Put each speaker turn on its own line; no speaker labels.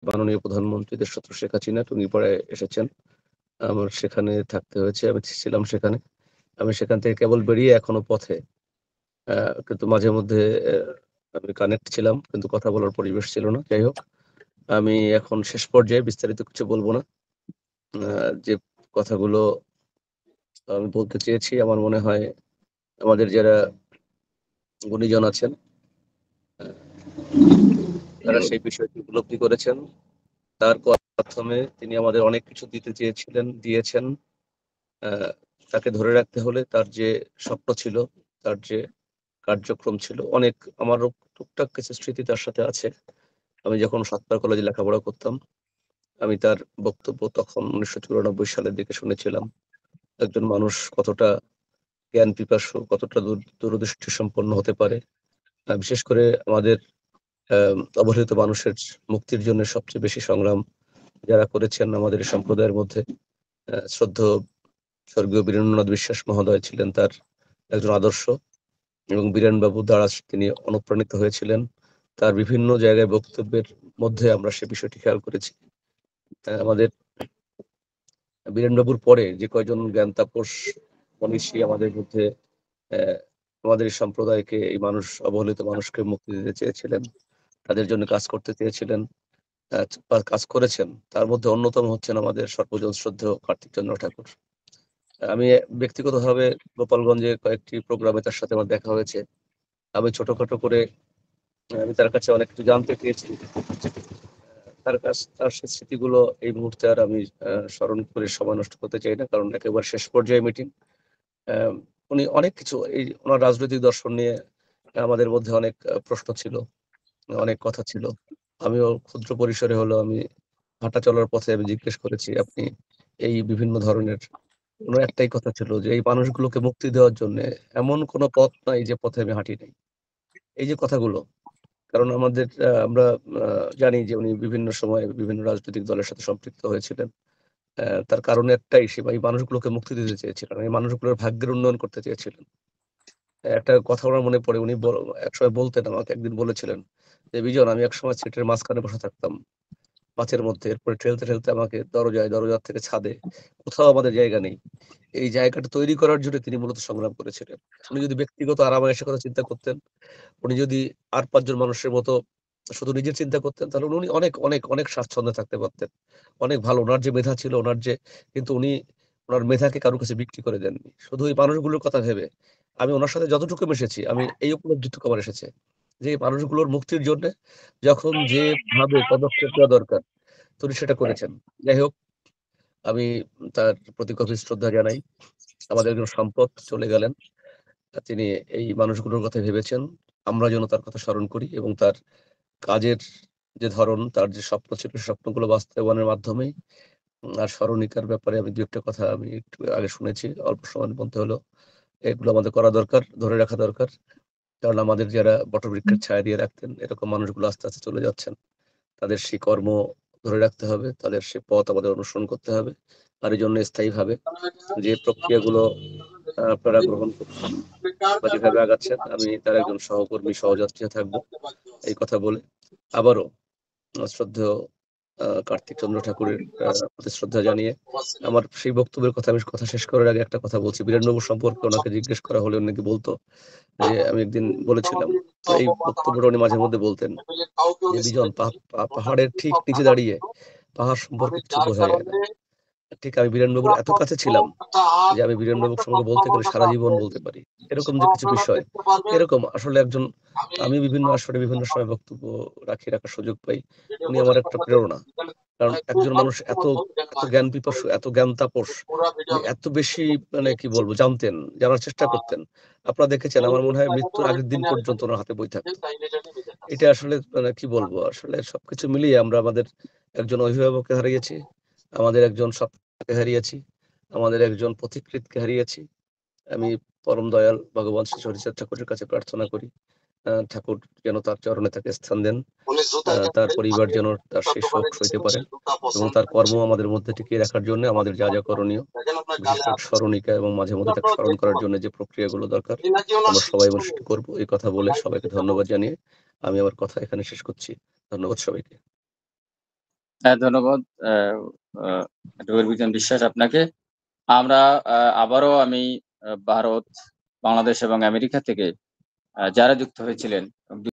মাননীয় প্রধানমন্ত্রী দেশরত্ন শেখ হাসিনা উনি পরে এসেছেন। আমার সেখানে থাকতে হয়েছে। আমি ছিলাম সেখানে। আমি সেখান থেকে কেবল বেরিয়ে এখনো পথে। আ কিন্তু মাঝে মধ্যে আমি কানেক্ট ছিলাম কিন্তু কথা বলার পরিবেশ ছিল না। যাই হোক, আমি এখন শেষ পর্যায়ে বিস্তারিত কিছু বলব না। আ যে কথাগুলো আমি বলতে চেয়েছি আমার মনে হয় আমাদের যারা গুণীজন আছেন, আ তারা সেই বিষয়টি উপলব্ধি করেছেন। তার মাধ্যমে তিনি আমাদের অনেক কিছু দিতে চেয়েছিলেন, দিয়েছেন। আ তাকে ধরে রাখতে হলে তার যে স্বপ্ন ছিল, তার যে কার্যক্রম ছিল, অনেক আমারও টুকটাক কিছু স্মৃতি তার সাথে আছে। আমি যখন সাতপাড়া কলেজে লেখাপড়া করতাম, আমি তার বক্তব্য তখন ১৯৯৪ সালের দিকে শুনেছিলাম। একজন মানুষ কতটা জ্ঞান পিপাসু, কতটা দূরদৃষ্টি সম্পন্ন হতে পারে। বিশেষ করে আমাদের আ অবহেলিত মানুষের মুক্তির জন্য সবচেয়ে বেশি সংগ্রাম যারা করেছেন আমাদের এই সম্প্রদায়ের মধ্যে শ্রদ্ধেয় স্বর্গীয় বীরেন্দ্রনাথ বিশ্বাস মহোদয় ছিলেন তার একজন আদর্শ এবং বীরেনবাবু দ্বারা তিনি অনুপ্রাণিত হয়েছিলেন। তার বিভিন্ন জায়গায় বক্তব্যের মধ্যে আমরা সে বিষয়টি খেয়াল করেছি। আমাদের বীরেনবাবুর পরে যে কয়জন জ্ঞান তাপস মনীষী আমাদের মধ্যে অ্যা আমাদের এই সম্প্রদায়কে এই মানুষ অবহেলিত মানুষকে মুক্তি দিতে চেয়েছিলেন। তাদের জন্য কাজ করতে চেয়েছিলেন, বা কাজ করেছেন। তার মধ্যে অন্যতম হচ্ছেন আমাদের সর্বজন শ্রদ্ধেয় কার্তিকচন্দ্র ঠাকুর। আমি ব্যক্তিগতভাবে গোপালগঞ্জে কয়েকটি প্রোগ্রামে তার সাথে আমার দেখা হয়েছে। আমি ছোটখাটো করে আমি তার কাছে অনেক কিছু জানতে চেয়েছি। তার সেই স্মৃতিগুলো এই মুহূর্তে আর আমি স্মরণ করে সময় নষ্ট করতে চাই না। কারণ একেবারে শেষ পর্যায়ে মিটিং। অ্যা উনি অনেক কিছু উনার রাজনৈতিক দর্শন নিয়ে আমাদের মধ্যে অনেক প্রশ্ন ছিল, অনেক কথা ছিল। আমিও ক্ষুদ্র পরিসরে হলেও আমি হাঁটা চলার পথে আমি জিজ্ঞেস করেছি, "আপনি এই বিভিন্ন ধরনের" উনার একটাই কথা ছিল যে, "এই মানুষগুলোকে মুক্তি দেওয়ার জন্যে এমন কোন পথ নাই যে পথে আমি হাঁটি নাই।" এই যে কথাগুলো, কারণ আমাদের আমরা আ জানি যে উনি বিভিন্ন সময়ে বিভিন্ন রাজনৈতিক দলের সাথে সম্পৃক্ত হয়েছিলেন। তার কারণ একটাই সে এই মানুষগুলোকে মুক্তি দিতে চেয়েছিলেন। এই মানুষগুলোর ভাগ্যের উন্নয়ন করতে চেয়েছিলেন। একটা কথা আমার মনে পড়ে উনি একসময় বলতেন আমাকে একদিন বলেছিলেন যে, "বিজন আমি একসময় সিটের মাঝখানে বসে থাকতাম। মাঝের মধ্যে। এরপরে ঠেলতে আমাকে দরজার থেকে ছাদে। কোথাও আমাদের জায়গা নেই। এই জায়গাটা তৈরি করার জন্য তিনি মূলত সংগ্রাম করেছিলেন। উনি যদি ব্যক্তিগত আরাম-আয়েশের কথা চিন্তা করতেন, উনি যদি ৮-৫ জন মানুষের মতো শুধু নিজের চিন্তা করতেন, তাহলে উনি অনেক স্বাচ্ছন্দ্যে থাকতে পারতেন। অনেক ভালো উনার যে মেধা ছিল, কিন্তু উনি উনার মেধাকে কারো কাছে বিক্রি করে দেননি। শুধু এই মানুষগুলোর কথা ভেবে। আমি উনার সাথে যতটুকু মিশেছি, আমি এই উপলব্ধিটুকু আমার এসেছে। যে এই মানুষগুলোর মুক্তির জন্যে যখন যেভাবে পদক্ষেপ নেওয়া দরকার তিনি সেটা করেছেন। যাই হোক, আমি তার প্রতি গভীর শ্রদ্ধা জানাই। আমাদের একজন সম্পদ চলে গেলেন। তিনি এই মানুষগুলোর কথা ভেবেছেন। আমরা যেন তার কথা স্মরণ করি এবং তার কাজের যে ধরন, তার যে স্বপ্ন ছিল, সে স্বপ্নগুলো বাস্তবায়নের মাধ্যমেই আর স্মরণিকার ব্যাপারে আমি ২ ১ টা কথা আমি একটু আগে শুনেছি। অল্প সময়ের মধ্যে হলেও। এগুলো আমাদের করা দরকার, ধরে রাখা দরকার। কারণ আমাদের যারা বটবৃক্ষের ছায়া দিয়ে রাখতেন, এরকম মানুষগুলো আস্তে চলে যাচ্ছেন। তাদের সেই কর্ম ধরে রাখতে হবে। তাদের সে পথ আমাদের অনুসরণ করতে হবে। আর এজন্য স্থায়ীভাবে যে প্রক্রিয়াগুলো আপনারা গ্রহণ করছেন বা যেভাবে আগাচ্ছেন, আমি তার একজন সহকর্মী, সহযাত্রী থাকবো। এই কথা বলে আবারও শ্রদ্ধেয় কার্তিক চন্দ্র ঠাকুরের প্রতি শ্রদ্ধা জানিয়ে আমার সেই বক্তব্যের কথা শেষ করার আগে একটা কথা বলছি। বীরেন্দ্রবাবু সম্পর্কে উনাকে জিজ্ঞেস করা হলে উনি নাকি বলত যে, আমি একদিন বলেছিলাম, এই বক্তব্যটা উনি মাঝে মধ্যে বলতেন যে, "বিজন পাহাড়ের ঠিক নিচে দাঁড়িয়ে পাহাড় সম্পর্কে কিছু বোঝা যায় না।" ঠিক আমি বীরেনবাবুর এত কাছে ছিলাম যে আমি বীরেনবাবুর সম্পর্কে বলতে গেলে সারা জীবন বলতে পারি। এরকম যে কিছু বিষয়, এরকম আসলে আমি বিভিন্ন আসরে বিভিন্ন সময় বক্তব্য রাখার সুযোগ পাই। উনি আমার একটা প্রেরণা। কারণ একজন মানুষ এত জ্ঞান পিপাসু, এত জ্ঞান তাপস, উনি এত বেশি মানে কি বলবো জানতেন, জানার চেষ্টা করতেন। আপনারা দেখেছেন আমার মনে হয় মৃত্যুর আগের দিন পর্যন্ত উনার হাতে বই থাকত। এটা আসলে মানে কি বলবো? আসলে সবকিছু মিলিয়ে আমরা আমাদের একজন অভিভাবককে হারিয়েছি, আমাদের একজন সত্তাকে হারিয়েছি, আমাদের একজন পথিকৃৎকে হারিয়েছি। আমি পরম দয়াল ভগবান শ্রী হরিচাঁদ ঠাকুরের কাছে প্রার্থনা করি। ঠাকুর যেন তার চরণে তাকে স্থান দেন। তার পরিবার যেন তার সেই শোক সইতে পারেন এবং তার কর্ম আমাদের মধ্যে টিকিয়ে রাখার জন্য আমাদের যা করণীয়, বিশেষ করে স্মরণিকা এবং মাঝে মধ্যে তাকে স্মরণ করার জন্য যে প্রক্রিয়াগুলো দরকার, আমরা সবাই মিলে সেটি করব। এই কথা বলে সবাইকে ধন্যবাদ জানিয়ে আমি আমার কথা এখানে শেষ করছি। ধন্যবাদ সবাইকে।
হ্যাঁ, ধন্যবাদ অ্যাডভোকেট বিজন বিশ্বাস আপনাকে। আমরা আবারও আমি ভারত, বাংলাদেশ এবং আমেরিকা থেকে যারা যুক্ত হয়েছিলেন